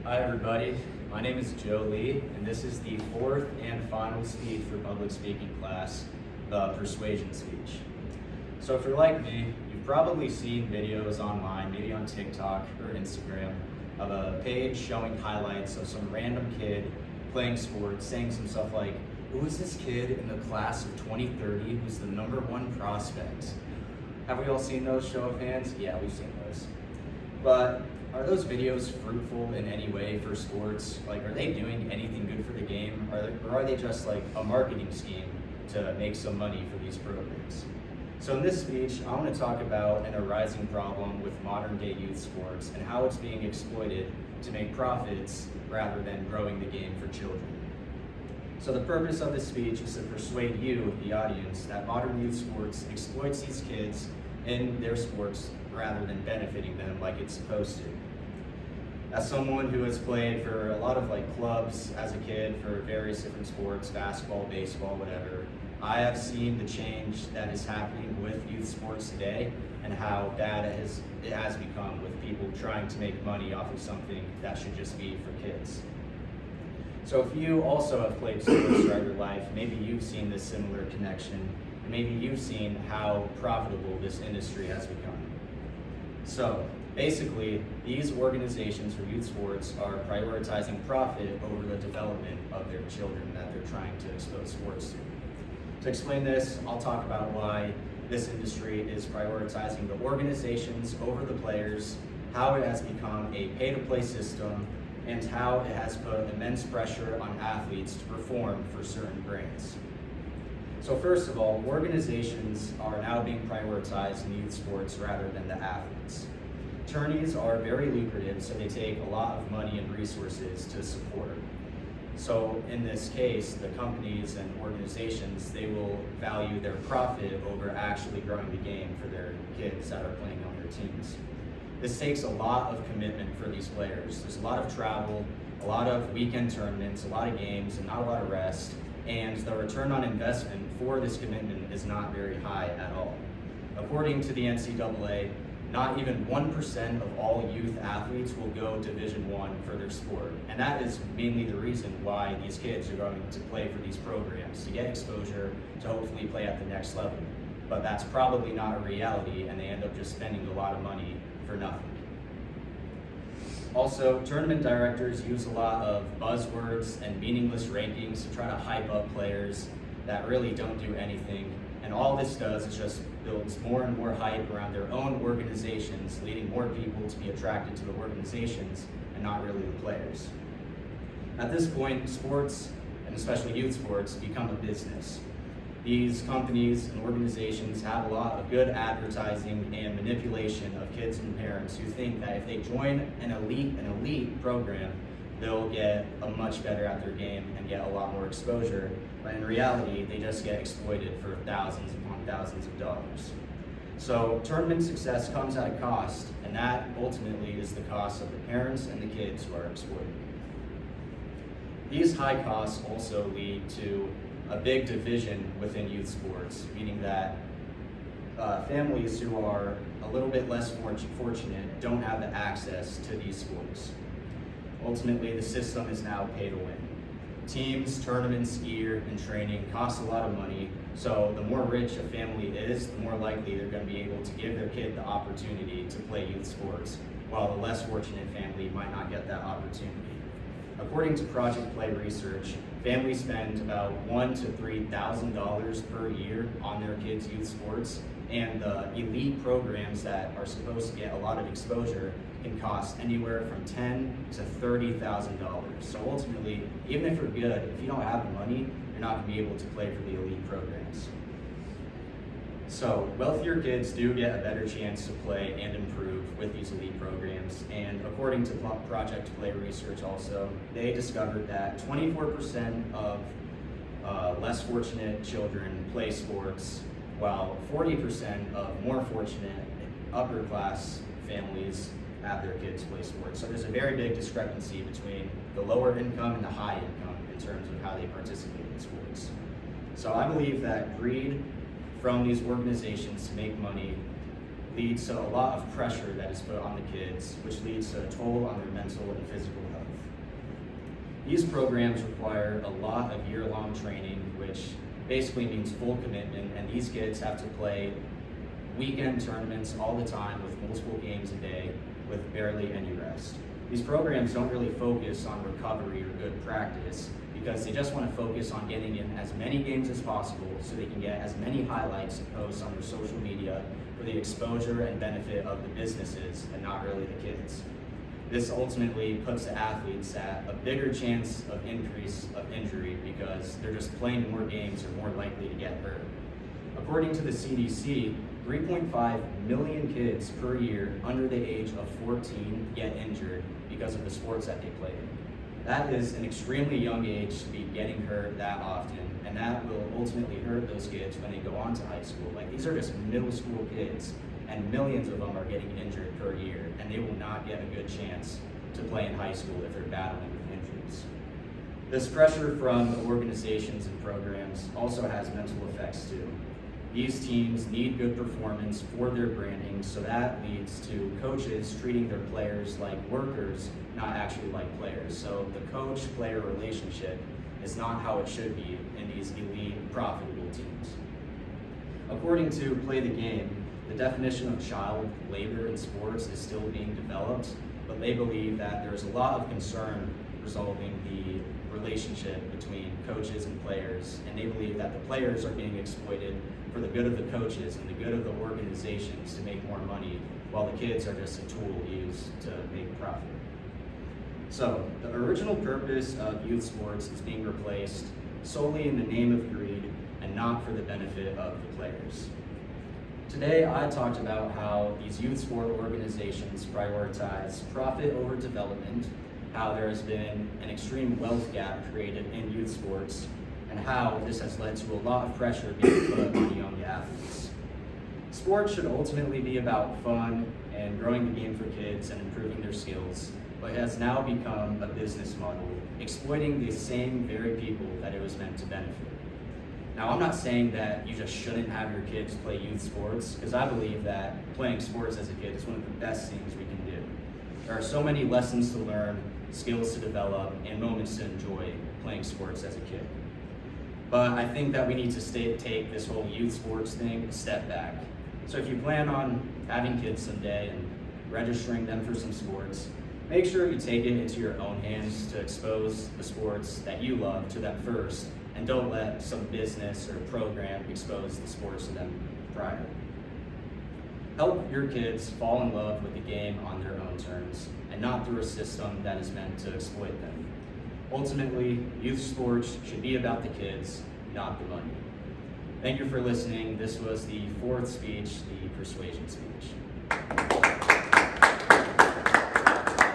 Hi everybody, my name is Joe Lee, and this is the fourth and final speech for public speaking class, the persuasion speech. So if you're like me, you've probably seen videos online, maybe on TikTok or Instagram, of a page showing highlights of some random kid playing sports, saying some stuff like, who is this kid in the class of 2030 who's the #1 prospect? Have we all seen those, show of hands? Yeah, we've seen those. But are those videos fruitful in any way for sports? Like, are they doing anything good for the game? Or are they just like a marketing scheme to make some money for these programs? So in this speech, I want to talk about an arising problem with modern day youth sports and how it's being exploited to make profits rather than growing the game for children. So the purpose of this speech is to persuade you, the audience, that modern youth sports exploits these kids in their sports rather than benefiting them like it's supposed to. As someone who has played for a lot of clubs as a kid for various different sports, basketball, baseball, whatever, I have seen the change that is happening with youth sports today and how bad it has become with people trying to make money off of something that should just be for kids. So if you also have played sports throughout your life, maybe you've seen this similar connection, and maybe you've seen how profitable this industry has become. So basically, these organizations for youth sports are prioritizing profit over the development of their children that they're trying to expose sports to. To explain this, I'll talk about why this industry is prioritizing the organizations over the players, how it has become a pay-to-play system, and how it has put immense pressure on athletes to perform for certain brands. So first of all, organizations are now being prioritized in youth sports rather than the athletes. Tourneys are very lucrative, so they take a lot of money and resources to support. So in this case, the companies and organizations, they will value their profit over actually growing the game for their kids that are playing on their teams. This takes a lot of commitment for these players. There's a lot of travel, a lot of weekend tournaments, a lot of games, and not a lot of rest. And the return on investment for this commitment is not very high at all. According to the NCAA, not even 1% of all youth athletes will go Division I for their sport. And that is mainly the reason why these kids are going to play for these programs, to get exposure, to hopefully play at the next level. But that's probably not a reality, and they end up just spending a lot of money for nothing. Also, tournament directors use a lot of buzzwords and meaningless rankings to try to hype up players that really don't do anything. And all this does is just builds more and more hype around their own organizations, leading more people to be attracted to the organizations and not really the players. At this point, sports, and especially youth sports, become a business. These companies and organizations have a lot of good advertising and manipulation of kids and parents who think that if they join an elite program, they'll get a much better at their game and get a lot more exposure. But in reality, they just get exploited for thousands upon thousands of dollars. So tournament success comes at a cost, and that ultimately is the cost of the parents and the kids who are exploited. These high costs also lead to a big division within youth sports, meaning that families who are a little bit less fortunate don't have the access to these sports. Ultimately, the system is now pay to win. Teams, tournaments, gear, and training cost a lot of money, so the more rich a family is, the more likely they're going to be able to give their kid the opportunity to play youth sports, while the less fortunate family might not get that opportunity. According to Project Play research, families spend about $1,000 to $3,000 per year on their kids' youth sports, and the elite programs that are supposed to get a lot of exposure can cost anywhere from $10,000 to $30,000. So ultimately, even if you're good, if you don't have the money, you're not going to be able to play for the elite programs. So wealthier kids do get a better chance to play and improve with these elite programs, and according to Project Play research also, they discovered that 24% of less fortunate children play sports, while 40% of more fortunate upper class families have their kids play sports. So there's a very big discrepancy between the lower income and the high income in terms of how they participate in sports. So I believe that greed from these organizations to make money leads to a lot of pressure that is put on the kids, which leads to a toll on their mental and physical health. These programs require a lot of year-long training, which basically means full commitment, and these kids have to play weekend tournaments all the time with multiple games a day with barely any rest. These programs don't really focus on recovery or good practice because they just want to focus on getting in as many games as possible so they can get as many highlights to post on their social media for the exposure and benefit of the businesses and not really the kids. This ultimately puts the athletes at a bigger chance of increase of injury because they're just playing more games or more likely to get hurt. According to the CDC, 3.5 million kids per year under the age of 14 get injured because of the sports that they play in. That is an extremely young age to be getting hurt that often, and that will ultimately hurt those kids when they go on to high school. Like, these are just middle school kids, and millions of them are getting injured per year, and they will not get a good chance to play in high school if they're battling with injuries. This pressure from the organizations and programs also has mental effects too. These teams need good performance for their branding, so that leads to coaches treating their players like workers, not actually like players. So the coach-player relationship is not how it should be in these elite, profitable teams. According to Play the Game, the definition of child labor in sports is still being developed, but they believe that there's a lot of concern resolving the relationship between coaches and players, and they believe that the players are being exploited for the good of the coaches and the good of the organizations to make more money, while the kids are just a tool used to make profit. So, the original purpose of youth sports is being replaced solely in the name of greed and not for the benefit of the players. Today, I talked about how these youth sport organizations prioritize profit over development, how there has been an extreme wealth gap created in youth sports, and how this has led to a lot of pressure being put on young athletes. Sports should ultimately be about fun and growing the game for kids and improving their skills, but it has now become a business model, exploiting the same very people that it was meant to benefit. Now, I'm not saying that you just shouldn't have your kids play youth sports, because I believe that playing sports as a kid is one of the best things we can do. There are so many lessons to learn, skills to develop, and moments to enjoy playing sports as a kid. But I think that we need to take this whole youth sports thing a step back. So if you plan on having kids someday and registering them for some sports, make sure you take it into your own hands to expose the sports that you love to them first, and don't let some business or program expose the sports to them prior. Help your kids fall in love with the game on their own terms, and not through a system that is meant to exploit them. Ultimately, youth sports should be about the kids, not the money. Thank you for listening. This was the fourth speech, the persuasion speech.